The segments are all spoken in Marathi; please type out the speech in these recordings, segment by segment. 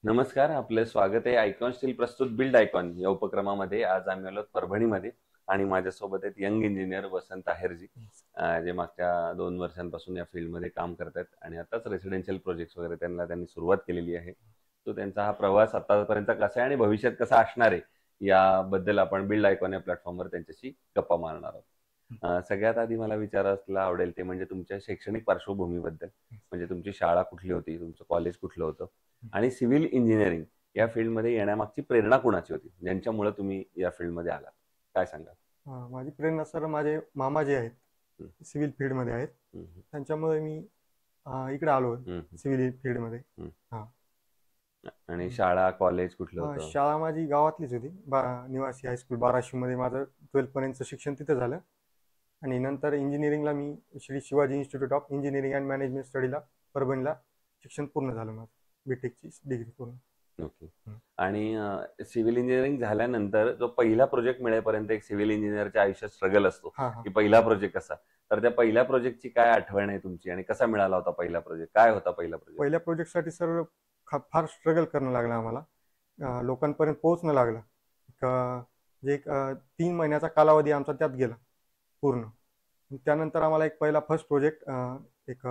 नमस्कार, आपलं स्वागत आहे आयकॉन स्टील प्रस्तुत बिल्ड आयकॉन या उपक्रमामध्ये. आज आम्ही आलो परभणीमध्ये आणि माझ्यासोबत आहेत यंग इंजिनियर वसंत आहेरजी, जे मागच्या 2 वर्षांपासून या फील्डमध्ये काम करतात आणि आताच रेसिडेन्शियल प्रोजेक्ट्स वगैरे त्यांनी सुरुवात केलेली आहे. तो त्यांचा हा प्रवास आतापर्यंत कसा आहे आणि भविष्यात कसा असणार आहे याबद्दल आपण बिल्ड आयकॉन या प्लॅटफॉर्मवर त्यांच्याशी गप्पा मारणार आहोत. सगळ्यात आधी मला विचारायला आवडेल ते म्हणजे तुमच्या शैक्षणिक पार्श्वभूमीबद्दल. म्हणजे तुमची शाळा कुठली होती, तुमचं कॉलेज कुठलं होतं आणि सिव्हिल इंजिनिअरिंग या फील्डमध्ये येण्यामागची प्रेरणा कुणाची होती, ज्यांच्यामुळे तुम्ही या फील्डमध्ये आलात? काय सांगाल? माझी प्रेरणा सर माझे मामा जे आहेत हं, सिव्हिल फील्डमध्ये आहेत. हं, त्यांच्यामुळे मी इकडे आलो हं, सिव्हिल फील्डमध्ये. हं. हा आणि शाळा कॉलेज कुठलं होतं? शाळा माझी गावातलीच होती. निवासी हायस्कूल बाराशीमध्ये माझं 12th पर्यंतचं शिक्षण तिथं झालं आणि नंतर इंजिनिअरिंगला मी Shri Shivaji institute of engineering and management स्टडीला परभणीला शिक्षण पूर्ण झालं माझं, बीटेकची डिग्री पूर्ण. ओके. हं. आणि सिव्हिल इंजिनिअरिंग झाल्यानंतर जो पहिला प्रोजेक्ट मिळेपर्यंत एक सिव्हिल इंजिनिअरच्या आयुष्यात स्ट्रगल असतो हा हा की पहिला प्रोजेक्ट कसा. तर त्या पहिल्या प्रोजेक्टची काय आठवण आहे तुमची आणि कसा मिळाला होता पहिला प्रोजेक्ट? काय होता पहिला प्रोजेक्ट? पहिल्या प्रोजेक्टसाठी सर फार स्ट्रगल करणं लागलं आम्हाला. लोकांपर्यंत पोहोचणं लागलं. जे एक 3 महिन्याचा कालावधी आमचा त्यात गेला पूर्ण. त्यानंतर आम्हाला एक पहिला फर्स्ट प्रोजेक्ट एक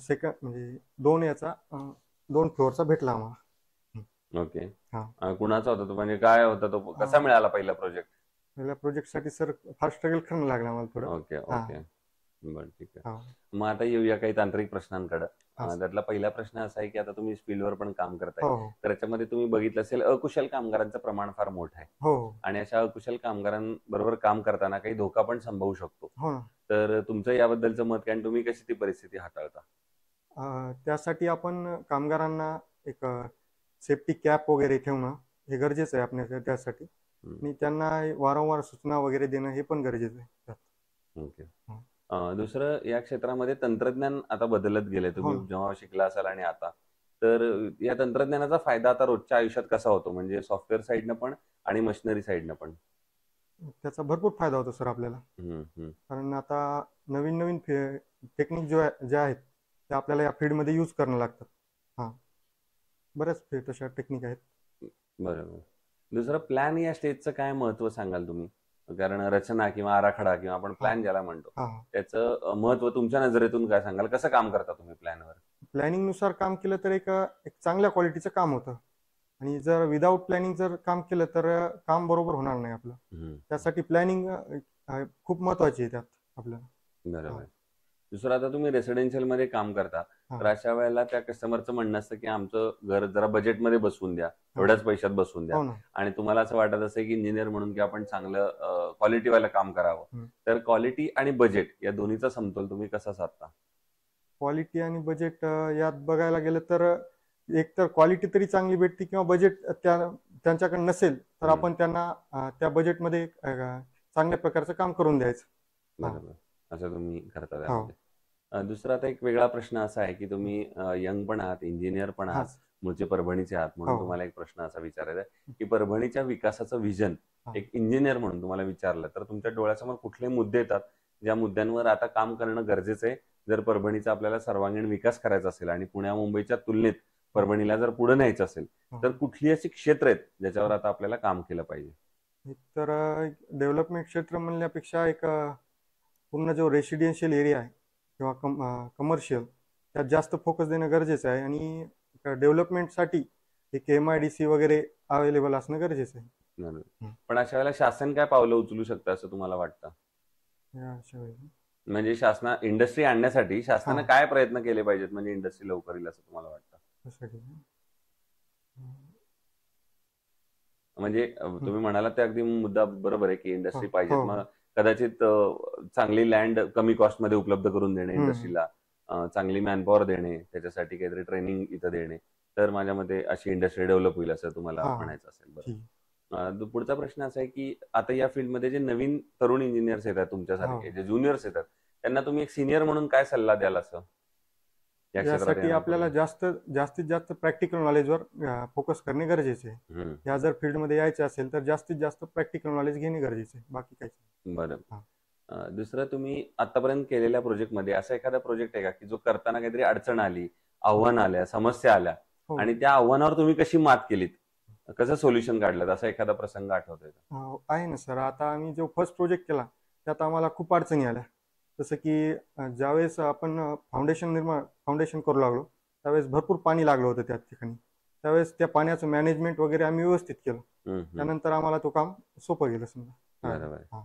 सेकंड म्हणजे 2 फ्लोअरचा भेटला आम्हाला. ओके. हा कुणाचा होता तो, म्हणजे काय होता तो, कसा मिळाला पहिला प्रोजेक्ट? पहिल्या प्रोजेक्टसाठी सर फार स्ट्रगल करणं लागलं आम्हाला थोडं. ओके हा ओके. बरं, ठीक आहे. हा मग आता येऊया काही तांत्रिक प्रश्नांकडे. हा त्यातला पहिला प्रश्न असा आहे की आता तुम्ही फील्डवर पण काम करताय, हो हो तर याच्यामध्ये तुम्ही बघितलं असेल अकुशल कामगारांचं प्रमाण फार मोठं आहे हो हो आणि अशा अकुशल कामगारांबरोबर काम करताना काही धोका पण संभवू शकतो. हो ना. तर तुमचं याबद्दलचं मत काय आणि तुम्ही कशी ती परिस्थिती हाताळता? त्यासाठी आपण कामगारांना एक सेफ्टी कॅप वगैरे ठेवणं हे गरजेचं आहे आपल्या त्यासाठी. हम्म, आणि त्यांना वारंवार सूचना वगैरे देणं हे पण गरजेचं आहे त्यात. ओके. हं. दुसरं, या क्षेत्रामध्ये तंत्रज्ञान आता बदलत गेलंय, हो तुम्ही ना. जेव्हा शिकला असाल आणि आता. तर या तंत्रज्ञानाचा फायदा आता रोजच्या आयुष्यात कसा होतो, म्हणजे सॉफ्टवेअर साईडनं पण आणि मशिनरी साईडनं पण? त्याचा भरपूर फायदा होतो सर आपल्याला. हम्म, हम्म. कारण आता नवीन नवीन टेक्निक ज्या आहेत त्या आपल्याला या फील्डमध्ये यूज करणं लागतात. हां बऱ्याच तशा टेक्निक आहेत. बरोबर. दुसरं, प्लॅन या स्टेजचं काय महत्व सांगाल तुम्ही? कारण रचना किंवा आराखडा किंवा आपण हां प्लॅन ज्याला म्हणतो, हां त्याचं महत्व तुमच्या नजरेतून काय सांगाल? कसं काम करता तुम्ही प्लॅनवर? प्लॅनिंगनुसार काम केलं तर एक चांगल्या क्वालिटीचं काम होतं. आणि जर विदाऊट प्लॅनिंग जर काम केलं तर काम बरोबर होणार नाही आपलं. हम्म, त्यासाठी प्लॅनिंग खूप महत्वाची आहे त्यात आपल्याला. हां बरोबर. दुसरं, आता तुम्ही रेसिडेन्शियल मध्ये काम करता, तर हां अशा वेळेला त्या कस्टमरचं म्हणणं असतं की आमचं घर जरा बजेटमध्ये बसवून द्या, हां एवढ्याच पैशात बसवून द्या. हो ना. आणि तुम्हाला असं वाटत असेल की इंजिनियर म्हणून की आपण चांगलं क्वालिटीवालं काम करावं. हं. तर क्वालिटी आणि बजेट या दोन्हीचा समतोल तुम्ही कसा साधता? क्वालिटी आणि बजेट यात बघायला गेलं तर एक तर क्वालिटी तरी चांगली भेटते किंवा बजेट त्यांच्याकडे नसेल तर हम्म, आपण त्यांना त्या बजेटमध्ये चांगल्या प्रकारचं काम करून द्यायचं. हां बरोबर. असं तुम्ही करता हो त्यामध्ये. दुसरा, आता एक वेगळा प्रश्न असा आहे की तुम्ही यंग पण आहात, इंजिनियर पण आहात, हां मूळचे परभणीचे आहात, हो म्हणून हो तुम्हाला एक प्रश्न असा विचारायचा आहे की परभणीच्या विकासाचं विजन हां एक इंजिनियर म्हणून तुम्हाला विचारलं तर तुमच्या डोळ्यासमोर कुठले मुद्दे येतात, ज्या मुद्द्यांवर आता काम करणं गरजेचं आहे जर परभणीचा आपल्याला सर्वांगीण विकास करायचा असेल आणि पुण्या मुंबईच्या तुलनेत हां परभणीला जर पुढे न्यायचं असेल, तर हां. कुठली अशी क्षेत्र आहेत ज्याच्यावर आता आपल्याला काम केलं पाहिजे? एक तर डेव्हलपमेंट क्षेत्र म्हणण्यापेक्षा एक पूर्ण जो रेसिडेन्शियल एरिया आहे किंवा कमर्शियल त्यात जास्त फोकस देणं गरजेचं आहे. आणि डेव्हलपमेंटसाठी एक MIDC वगैरे अवेलेबल असणं गरजेचं आहे. बरोबर. हं. पण अशा वेळेला शासन काय पावलं उचलू शकतं असं तुम्हाला वाटतं? या अशा वेळी म्हणजे इंडस्ट्री आणण्यासाठी शासनानं हां काय प्रयत्न केले पाहिजेत, म्हणजे इंडस्ट्री लवकर येईल असं तुम्हाला वाटतं? त्यासाठी म्हणजे हं. तुम्ही म्हणालात ते अगदी मुद्दा बरोबर आहे की हो इंडस्ट्री हो पाहिजेत. हो मग कदाचित चांगली लँड कमी कॉस्टमध्ये उपलब्ध करून देणे हं, हं. इंडस्ट्रीला, चांगली मॅनपॉवर देणे, त्याच्यासाठी काहीतरी ट्रेनिंग इथं देणे, तर माझ्या मते अशी इंडस्ट्री डेव्हलप होईल असं तुम्हाला हां म्हणायचं असेल. बरं. ठीक. पुढचा प्रश्न असा आहे की आता या फील्डमध्ये जे नवीन तरुण इंजिनियर्स येतात हो तुमच्यासारखे, जे ज्युनियर्स येतात, त्यांना तुम्ही एक सिनियर म्हणून काय सल्ला द्याल असं या क्षेत्रात यासाठी आपल्याला येण्यापूर्वी? जास्तीत जास्त प्रॅक्टिकल नॉलेजवर फोकस करणे गरजेचे आहे. हम्म, या जर फील्डमध्ये यायचे असेल तर जास्तीत जास्त प्रॅक्टिकल नॉलेज घेणे गरजेचे आहे, बाकी काहीच नाही. बरं. हां दुसरं, तुम्ही आतापर्यंत केलेल्या प्रोजेक्टमध्ये असा एखादा प्रोजेक्ट आहे का की जो करताना काहीतरी अडचण आली, आव्हान आल्या, समस्या आल्या हो. आणि त्या आव्हानावर तुम्ही कशी मात केलीत, कसं सोल्युशन काढलं, असा एखादा प्रसंग आठवतोय का? आहे ना सर. आता आम्ही जो फर्स्ट प्रोजेक्ट केला त्यात आम्हाला खूप अडचणी आल्या. जसं की ज्यावेळेस आपण फाउंडेशन करू लागलो त्यावेळेस भरपूर पाणी लागलं होतं त्या ठिकाणी. त्यावेळेस त्या पाण्याचं मॅनेजमेंट वगैरे आम्ही व्यवस्थित केलं. त्यानंतर आम्हाला तो काम सोपं गेलं समजा. बरोबर. हा.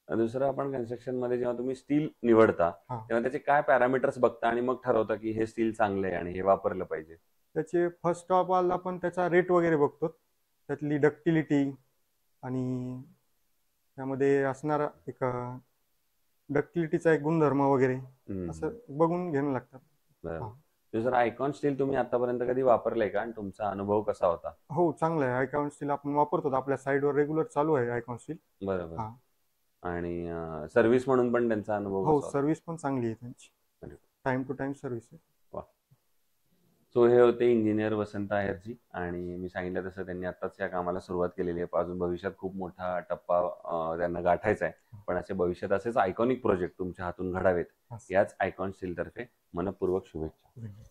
दुसरं, आपण कन्स्ट्रक्शन मध्ये जेव्हा तुम्ही स्टील निवडता हा. तेव्हा त्याचे काय पॅरामीटर्स बघता आणि मग ठरवता की हे स्टील चांगलं आहे आणि हे वापरलं पाहिजे? त्याचे फर्स्ट ऑफ ऑल आपण त्याचा रेट वगैरे बघतो, त्यातली डक्टिलिटी आणि त्यामध्ये असणारा एक डक्टिलिटीचा एक गुणधर्म वगैरे असं बघून घेणं लागतं. बरोबर. दुसरं, आयकॉन स्टील तुम्ही आतापर्यंत कधी वापरलंय का आणि तुमचा अनुभव कसा होता? हो, चांगलं आहे. आयकॉन स्टील आपण वापरतो, आपल्या साईडवर रेग्युलर चालू आहे आयकॉन स्टील. बरोबर. हा. आणि सर्व्हिस म्हणून पण त्यांचा अनुभव हो, कसा होता? सर्व्हिस पण चांगली आहे त्यांची. अरे. टाइम टू टाइम सर्व्हिस आहे. वा. सो हे होते इंजिनियर वसंत आहेरजी, आणि मी सांगितलं तसं त्यांनी आताच या कामाला सुरुवात केलेली आहे. अजून भविष्यात खूप मोठा टप्पा त्यांना गाठायचा आहे. पण असे भविष्यात असेच आयकॉनिक प्रोजेक्ट तुमच्या हातून घडावेत, हा. याच आयकॉन स्टील तर्फे मनपूर्वक शुभेच्छा. धन्यवाद.